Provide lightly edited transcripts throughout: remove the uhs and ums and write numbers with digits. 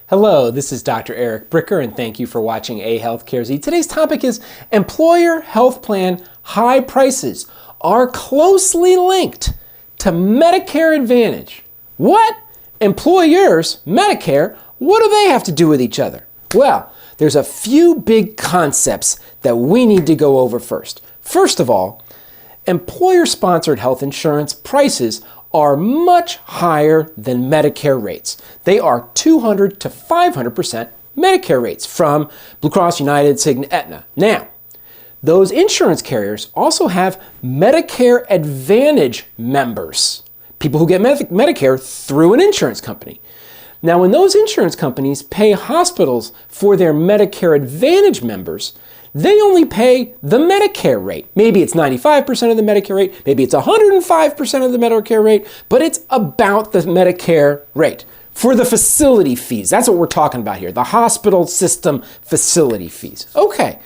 Hello, this is Dr. Eric Bricker, and thank you for watching AHealthcareZ. Today's topic is employer health plan high prices are closely linked to Medicare Advantage. What? Employers, Medicare, what do they have to do with each other? Well, there's a few big concepts that we need to go over first. First of all, employer-sponsored health insurance prices are much higher than Medicare rates. They are 200 to 500% Medicare rates from Blue Cross, United, Cigna, Aetna. Now, those insurance carriers also have Medicare Advantage members, people who get Medicare through an insurance company. Now, when those insurance companies pay hospitals for their Medicare Advantage members, they only pay the Medicare rate. Maybe it's 95% of the Medicare rate, maybe it's 105% of the Medicare rate, but it's about the Medicare rate. For the facility fees, that's what we're talking about here, the hospital system facility fees. Okay,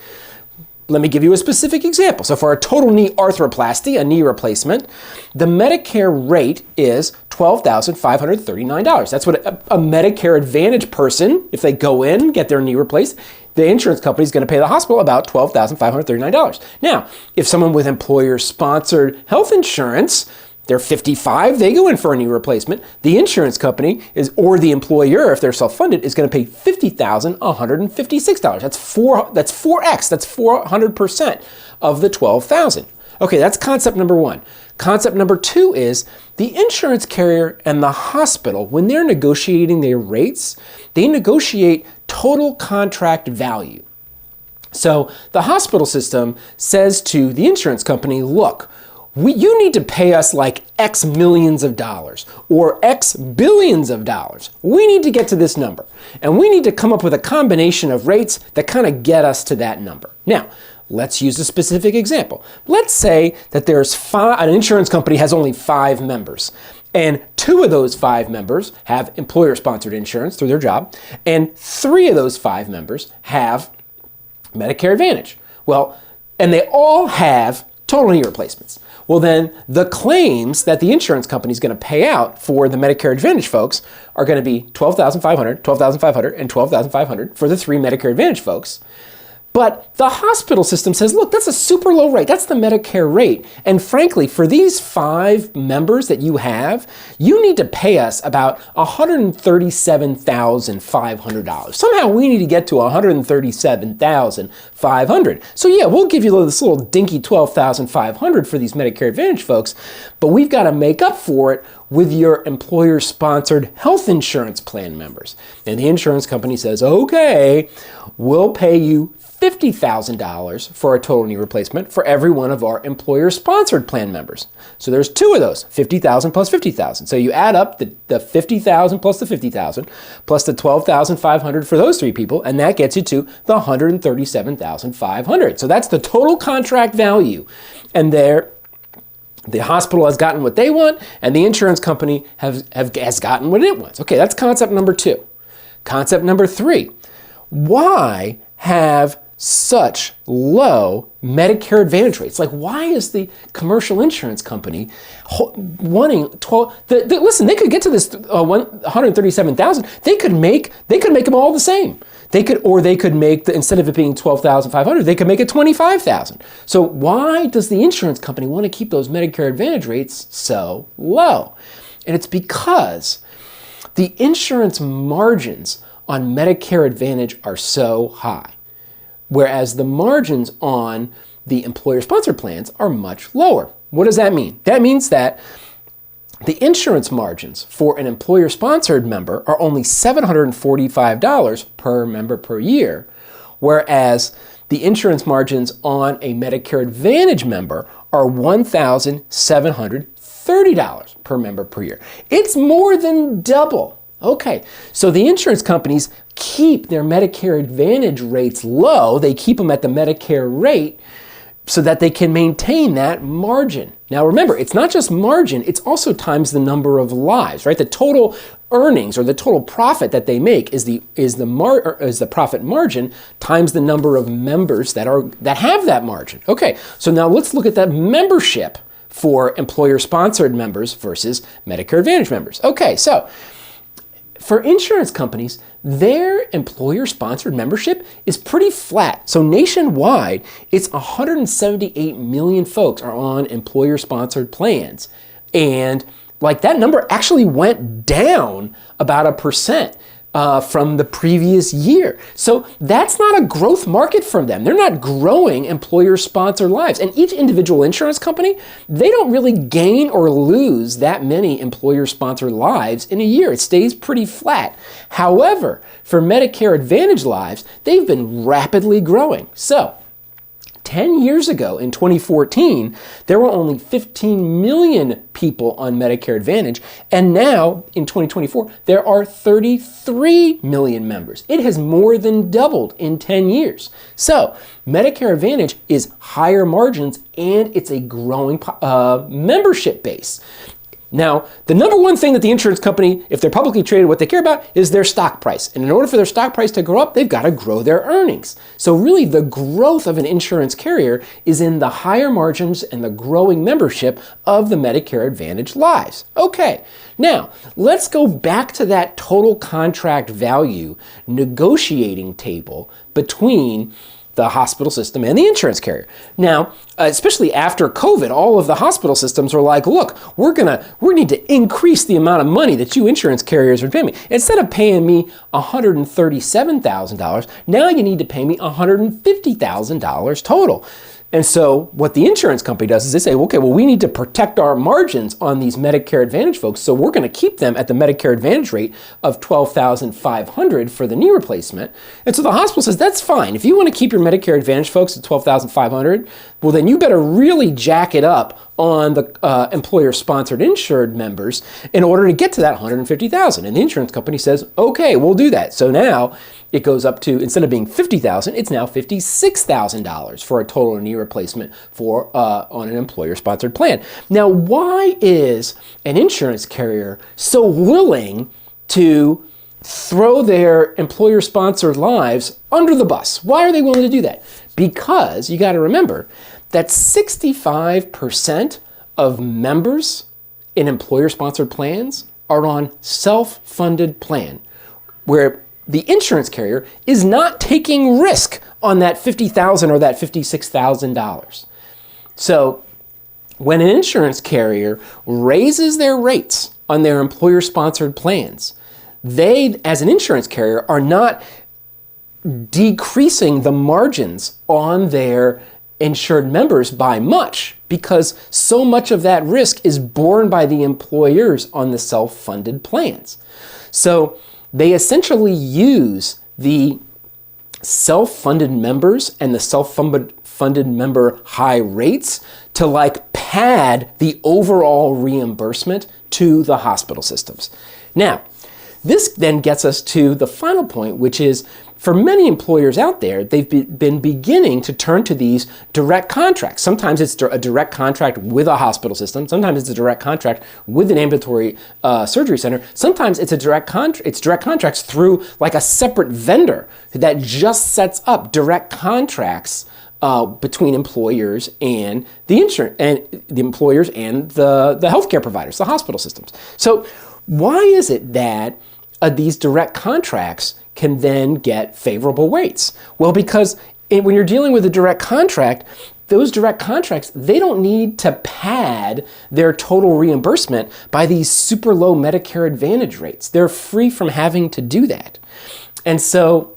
let me give you a specific example. So for a total knee arthroplasty, a knee replacement, the Medicare rate is $12,539. That's what a Medicare Advantage person, if they go in, get their knee replaced, the insurance company is going to pay the hospital about $12,539. Now, if someone with employer-sponsored health insurance, they're 55, they go in for a knee replacement, the insurance company or the employer, if they're self-funded, is going to pay $50,156. That's 4x, that's 400% of the $12,000. Okay, that's concept number one. Concept number two is the insurance carrier and the hospital, when they're negotiating their rates, they negotiate total contract value. So the hospital system says to the insurance company, look, you need to pay us like X millions of dollars or X billions of dollars. We need to get to this number. And we need to come up with a combination of rates that kind of get us to that number. Now, let's use a specific example. Let's say that an insurance company has only 5 members. And 2 of those 5 members have employer-sponsored insurance through their job, and 3 of those 5 members have Medicare Advantage. Well, and they all have total knee replacements. Well, then the claims that the insurance company is going to pay out for the Medicare Advantage folks are going to be $12,500, $12,500, and $12,500 for the 3 Medicare Advantage folks. But the hospital system says, look, that's a super low rate. That's the Medicare rate. And frankly, for these 5 members that you have, you need to pay us about $137,500. Somehow we need to get to $137,500. So yeah, we'll give you this little dinky $12,500 for these Medicare Advantage folks, but we've got to make up for it with your employer-sponsored health insurance plan members. And the insurance company says, okay, we'll pay you $50,000 for a total knee replacement for every one of our employer-sponsored plan members. So there's 2 of those, $50,000 plus $50,000. So you add up the $50,000 plus the $50,000 plus the $12,500 for those 3 people, and that gets you to the $137,500. So that's the total contract value. And the hospital has gotten what they want, and the insurance company has gotten what it wants. Okay, that's concept number 2. Concept number 3, why have such low Medicare Advantage rates? Like, why is the commercial insurance company wanting 12? Listen, they could get to this 137,000. They could make them all the same. They could make instead of it being 12,500, they could make it 25,000. So why does the insurance company want to keep those Medicare Advantage rates so low? And it's because the insurance margins on Medicare Advantage are so high, whereas the margins on the employer-sponsored plans are much lower. What does that mean? That means that the insurance margins for an employer-sponsored member are only $745 per member per year, whereas the insurance margins on a Medicare Advantage member are $1,730 per member per year. It's more than double. Okay, so the insurance companies keep their Medicare Advantage rates low. They keep them at the Medicare rate so that they can maintain that margin. Now remember, it's not just margin, it's also times the number of lives, right? The total earnings or the total profit that they make is the profit margin times the number of members that have that margin. Okay, so now let's look at that membership for employer-sponsored members versus Medicare Advantage members. Okay, so For insurance companies, their employer-sponsored membership is pretty flat. So nationwide, it's 178 million folks are on employer-sponsored plans. And like that number actually went down about 1% from the previous year. So that's not a growth market for them. They're not growing employer-sponsored lives. And each individual insurance company, they don't really gain or lose that many employer-sponsored lives in a year. It stays pretty flat. However, for Medicare Advantage lives, they've been rapidly growing. So 10 years ago, in 2014, there were only 15 million people on Medicare Advantage, and now, in 2024, there are 33 million members. It has more than doubled in 10 years. So, Medicare Advantage is higher margins, and it's a growing membership base. Now, the number one thing that the insurance company, if they're publicly traded, what they care about is their stock price. And in order for their stock price to grow up, they've got to grow their earnings. So really, the growth of an insurance carrier is in the higher margins and the growing membership of the Medicare Advantage lives. Okay, now let's go back to that total contract value negotiating table between the hospital system and the insurance carrier. Now, especially after COVID, all of the hospital systems are like, look, we need to increase the amount of money that you insurance carriers are paying me. Instead of paying me $137,000, now you need to pay me $150,000 total. And so what the insurance company does is they say, okay, well, we need to protect our margins on these Medicare Advantage folks, so we're going to keep them at the Medicare Advantage rate of $12,500 for the knee replacement. And so the hospital says, that's fine. If you want to keep your Medicare Advantage folks at $12,500, well, then you better really jack it up on the employer-sponsored insured members in order to get to that $150,000. And the insurance company says, okay, we'll do that. So now it goes up to, instead of being $50,000, it's now $56,000 for a total knee replacement for on an employer-sponsored plan. Now, why is an insurance carrier so willing to throw their employer-sponsored lives under the bus? Why are they willing to do that? Because you got to remember that 65% of members in employer-sponsored plans are on self-funded plan, where the insurance carrier is not taking risk on that $50,000 or that $56,000. So when an insurance carrier raises their rates on their employer-sponsored plans, they, as an insurance carrier, are not decreasing the margins on their insured members by much, because so much of that risk is borne by the employers on the self-funded plans. So they essentially use the self-funded members and the self-funded member high rates to like pad the overall reimbursement to the hospital systems. Now, this then gets us to the final point, which is for many employers out there, they've been beginning to turn to these direct contracts. Sometimes it's a direct contract with a hospital system. Sometimes it's a direct contract with an ambulatory surgery center. Sometimes it's direct contracts through like a separate vendor that just sets up direct contracts between employers and the employers and the healthcare providers, the hospital systems. So why is it that these direct contracts can then get favorable rates? Well, because when you're dealing with a direct contract, those direct contracts, they don't need to pad their total reimbursement by these super low Medicare Advantage rates. They're free from having to do that. And so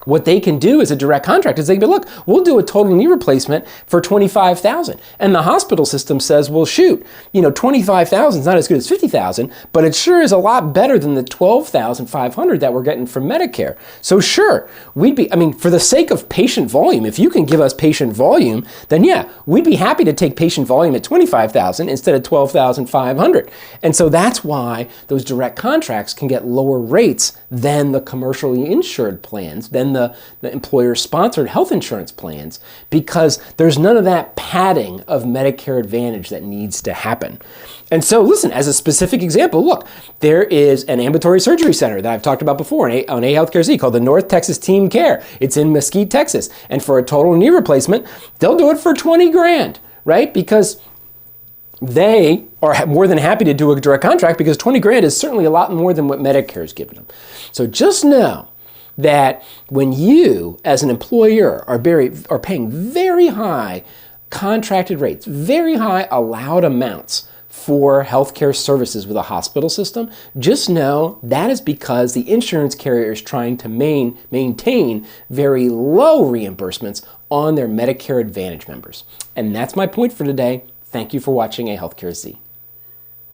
what they can do as a direct contract is they can be, look, we'll do a total knee replacement for $25,000. And the hospital system says, well, shoot, $25,000 is not as good as $50,000, but it sure is a lot better than the $12,500 that we're getting from Medicare. So sure, for the sake of patient volume, if you can give us patient volume, then yeah, we'd be happy to take patient volume at $25,000 instead of $12,500. And so that's why those direct contracts can get lower rates than the commercially insured plans, than the employer-sponsored health insurance plans, because there's none of that padding of Medicare Advantage that needs to happen. And so listen, as a specific example, look, there is an ambulatory surgery center that I've talked about before on AHealthcareZ called the North Texas Team Care. It's in Mesquite, Texas. And for a total knee replacement, they'll do it for $20,000, right? Because they are more than happy to do a direct contract because 20 grand is certainly a lot more than what Medicare is giving them. So just know that when you, as an employer, are paying very high contracted rates, very high allowed amounts for healthcare services with a hospital system, just know that is because the insurance carrier is trying to maintain very low reimbursements on their Medicare Advantage members. And that's my point for today. Thank you for watching AHealthcareZ.